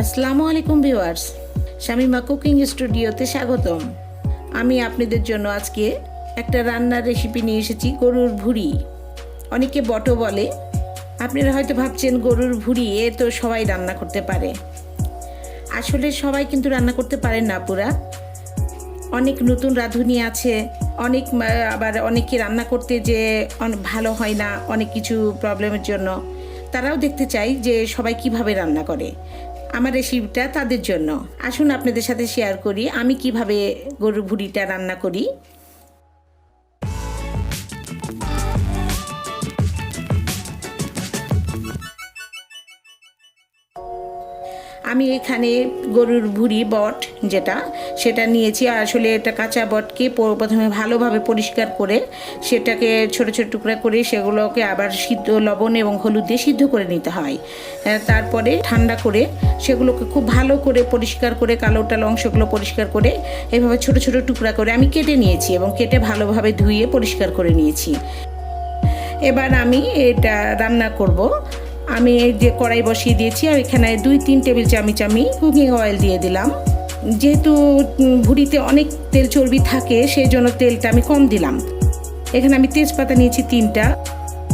আসসালামু আলাইকুম viewers, Shamima cooking স্টুডিওতে স্বাগতম। আমি আপনাদের জন্য আজকে একটা রান্নার রেসিপি নিয়ে এসেছি, গরুর ভুড়ি। অনেকে বটো বলে। আপনারা হয়তো ভাবছেন গরুর ভুড়ি এ তো সবাই রান্না করতে পারে। আসলে সবাই কিন্তু রান্না করতে পারেন না পুরা। অনেক নতুন রাঁধুনি আছে, আবার অনেকে রান্না করতে যে ভালো হয় না অনেক কিছু প্রবলেমের জন্য। তারাও দেখতে চাই যে সবাই কিভাবে রান্না করে। আমার রেসিপিটা তাদের জন্য। আসুন আপনাদের সাথে শেয়ার করি আমি কিভাবে গরুর ভুড়িটা রান্না করি। আমি এখানে গরুর ভুড়ি বট সেটা নিয়েছি। আসলে এটা কাঁচা বটকে প্রথমে ভালোভাবে পরিষ্কার করে সেটাকে ছোট ছোট টুকরা করে সেগুলোকে আবার সিদ্ধ লবণ এবং হলুদ দিয়ে সিদ্ধ করে নিতে হয়। তারপরে ঠান্ডা করে সেগুলোকে খুব ভালো করে পরিষ্কার করে কালো টালো অংশগুলো পরিষ্কার করে এভাবে ছোট ছোট টুকরা করে আমি কেটে নিয়েছি এবং কেটে ভালোভাবে ধুয়ে পরিষ্কার করে নিয়েছি। এবার আমি এটা রান্না করব। আমি এই যে কড়াই বসিয়ে দিয়েছি আর এখানে 2-3 টেবিল চামচ আমি কুকিং অয়েল দিয়ে দিলাম। যেহেতু ভুড়িতে অনেক তেল চর্বি থাকে সেই জন্য তেলটা আমি কম দিলাম। এখানে আমি তেজপাতা নিয়েছি 3টা,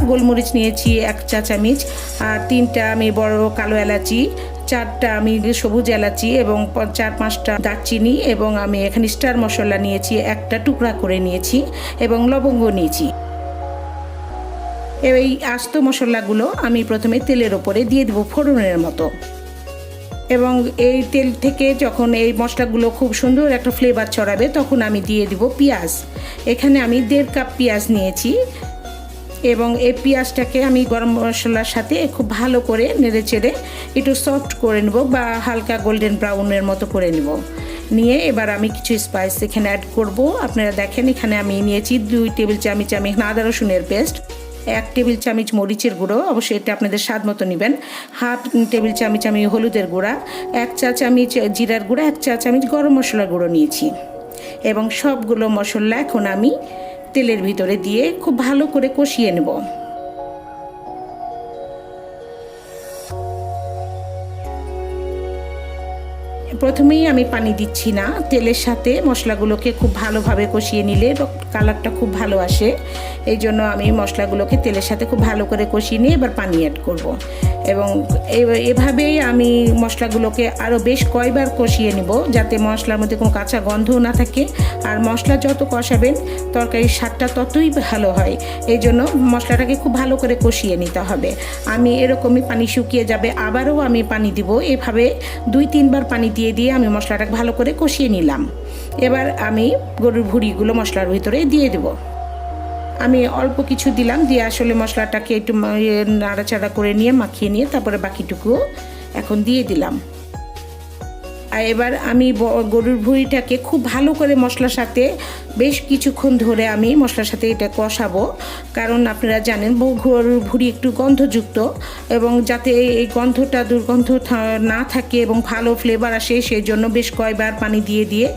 গোলমরিচ নিয়েছি 1 চা চামচ, আর 3টা আমি বড় কালো এলাচি, 4টা আমি সবুজ এলাচি এবং 4-5টা দারচিনি, এবং আমি এখানে স্টার মশলা নিয়েছি 1টা টুকরা করে নিয়েছি এবং লবঙ্গ নিয়েছি। এই আস্ত মশলাগুলো আমি প্রথমে তেলের ওপরে দিয়ে দেবো ফোড়নের মতো, এবং এই তেল থেকে যখন এই মশলাগুলো খুব সুন্দর একটা ফ্লেভার ছড়াবে তখন আমি দিয়ে দেব পেঁয়াজ। এখানে আমি 1.5 কাপ পেঁয়াজ নিয়েছি এবং এই পেঁয়াজটাকে আমি গরম মশলার সাথে খুব ভালো করে নেড়ে চেড়ে একটু সফট করে নেব বা হালকা গোল্ডেন ব্রাউনের মতো করে নেব। নিয়ে এবার আমি কিছু স্পাইস এখানে অ্যাড করব। আপনারা দেখেন এখানে আমি নিয়েছি 2 টেবিল চামচ আমি আদা রসুনের পেস্ট, 1 টেবিল চামচ মরিচের গুঁড়ো, অবশ্যই এটা আপনাদের স্বাদ মতো নেবেন, 1/2 টেবিল চামচ আমি হলুদের গুঁড়া, 1 চা চামচ জিরার গুঁড়া, 1 চা চামচ গরম মশলার গুঁড়ো নিয়েছি। এবং সবগুলো মশলা এখন আমি তেলের ভিতরে দিয়ে খুব ভালো করে কষিয়ে নেব। প্রথমেই আমি পানি দিচ্ছি না, তেলের সাথে মশলাগুলোকে খুব ভালোভাবে কষিয়ে নিলে কালারটা খুব ভালো আসে। এই জন্য আমি মশলাগুলোকে তেলের সাথে খুব ভালো করে কষিয়ে নিয়ে এবার পানি অ্যাড করব। এবং এভাবেই আমি মশলাগুলোকে আরও বেশ কয়েকবার কষিয়ে নিব যাতে মশলার মধ্যে কোনো কাঁচা গন্ধও না থাকে। আর মশলা যত কষাবেন তরকারির স্বাদটা ততই ভালো হয়। এই জন্য মশলাটাকে খুব ভালো করে কষিয়ে নিতে হবে। আমি এরকমই পানি শুকিয়ে যাবে আবারও আমি পানি দিব। এভাবে 2-3 বার পানি দিয়ে আমি মশলাটাকে ভালো করে কষিয়ে নিলাম। এবার আমি গরুর ভুড়িগুলো মশলার ভিতরে দিয়ে দেব। আমি অল্প কিছু দিলাম, দিয়ে আসলে মশলাটাকে একটু নাড়াচাড়া করে নিয়ে মাখিয়ে নিয়ে তারপরে বাকিটুকু এখন দিয়ে দিলাম। আর এবার আমি গরুর ভুড়িটাকে খুব ভালো করে মশলার সাথে বেশ কিছুক্ষণ ধরে আমি মশলার সাথে এটা কষাবো। কারণ আপনারা জানেন গরুর ভুড়ি একটু গন্ধযুক্ত, এবং যাতে এই গন্ধটা দুর্গন্ধ না থাকে এবং ভালো ফ্লেভার আসে সেই জন্য বেশ কয়েকবার পানি দিয়ে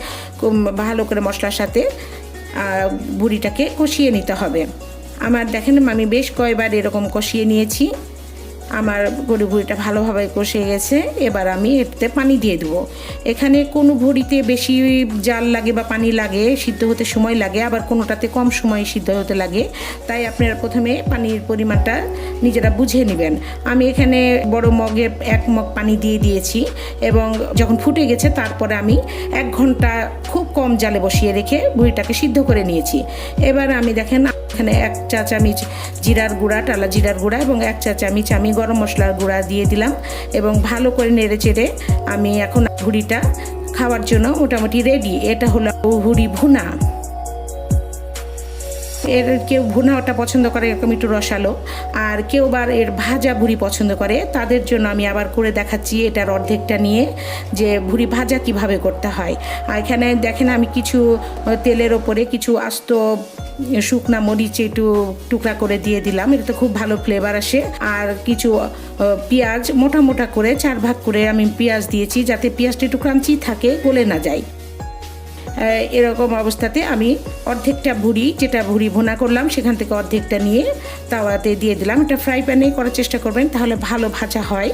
ভালো করে মশলার সাথে ভুড়িটাকে কষিয়ে নিতে হবে। আমার দেখেন আমি বেশ কয়েকবার এরকম কষিয়ে নিয়েছি। আমার গরুর ভুড়িটা ভালোভাবে কষে গেছে। এবার আমি এতে পানি দিয়ে দেবো। এখানে কোনো ভুড়িতে বেশি জাল লাগে বা পানি লাগে, সিদ্ধ হতে সময় লাগে, আবার কোনোটাতে কম সময় সিদ্ধ হতে লাগে। তাই আপনারা প্রথমে পানির পরিমাণটা নিজেরা বুঝে নেবেন। আমি এখানে বড় মগে 1 মগ পানি দিয়ে দিয়েছি এবং যখন ফুটে গেছে তারপরে আমি 1 ঘন্টা খুব কম জালে বসিয়ে রেখে ভুড়িটাকে সিদ্ধ করে নিয়েছি। এবার আমি দেখেন এখানে 1 চা চামচ জিরার গুঁড়া, টালা জিরার গুঁড়া এবং 1 চা চামচ আমি গরম মশলার গুঁড়া দিয়ে দিলাম এবং ভালো করে নেড়ে চেড়ে আমি এখন ভুড়িটা খাওয়ার জন্য মোটামুটি রেডি। এটা হলো ভুড়ি ভুনা। এর কেউ ভুনাটা পছন্দ করে এরকম একটু রসালো, আর কেউ বার এর ভাজা ভুড়ি পছন্দ করে। তাদের জন্য আমি আবার করে দেখাচ্ছি এটার অর্ধেকটা নিয়ে যে ভুড়ি ভাজা কিভাবে করতে হয়। আর এখানে দেখেন আমি কিছু তেলের ওপরে কিছু আস্ত শুকনা মরিচ একটু টুকরা করে দিয়ে দিলাম, এটা তো খুব ভালো ফ্লেভার আসে। আর কিছু পেঁয়াজ মোটা মোটা করে 4 ভাগ করে আমি পেঁয়াজ দিয়েছি যাতে পেঁয়াজটা একটু ক্রাঞ্চি থাকে, গলে না যায়। এরকম অবস্থাতে আমি অর্ধেকটা ভুড়ি, যেটা ভুড়ি ভুনা করলাম সেখান থেকে অর্ধেকটা নিয়ে তাওয়াতে দিয়ে দিলাম। এটা ফ্রাই প্যানে করার চেষ্টা করবেন, তাহলে ভালো ভাজা হয়।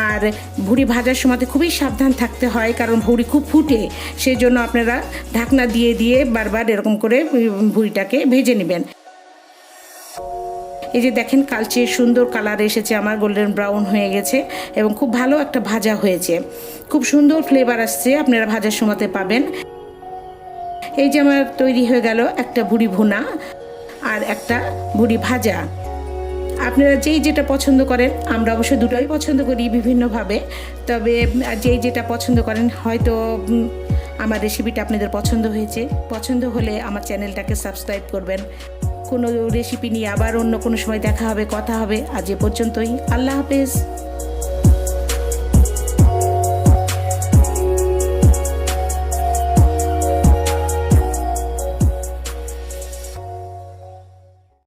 আর ভুড়ি ভাজার সময় খুবই সাবধান থাকতে হয়, কারণ ভুড়ি খুব ফুটে, সেই জন্য আপনারা ঢাকনা দিয়ে দিয়ে বারবার এরকম করে ভুড়িটাকে ভেজে নেবেন। এই যে দেখেন কালচে সুন্দর কালার এসেছে, আমার গোল্ডেন ব্রাউন হয়ে গেছে এবং খুব ভালো একটা ভাজা হয়েছে, খুব সুন্দর ফ্লেভার আসছে, আপনারা ভাজার সময়তে পাবেন। এই যে আমার তৈরি হয়ে গেল একটা ভুড়ি ভুনা আর একটা ভুড়ি ভাজা। আপনারা যেই যেটা পছন্দ করেন, আমরা অবশ্য দুটোই পছন্দ করি বিভিন্নভাবে, তবে যেই যেটা পছন্দ করেন, হয়তো আমার রেসিপিটা আপনাদের পছন্দ হয়েছে। পছন্দ হলে আমার চ্যানেলটাকে সাবস্ক্রাইব করবেন। কোনো রেসিপি নিয়ে আবার অন্য কোনো সময় দেখা হবে, কথা হবে। আজ এ পর্যন্তই। আল্লাহ হাফেজ।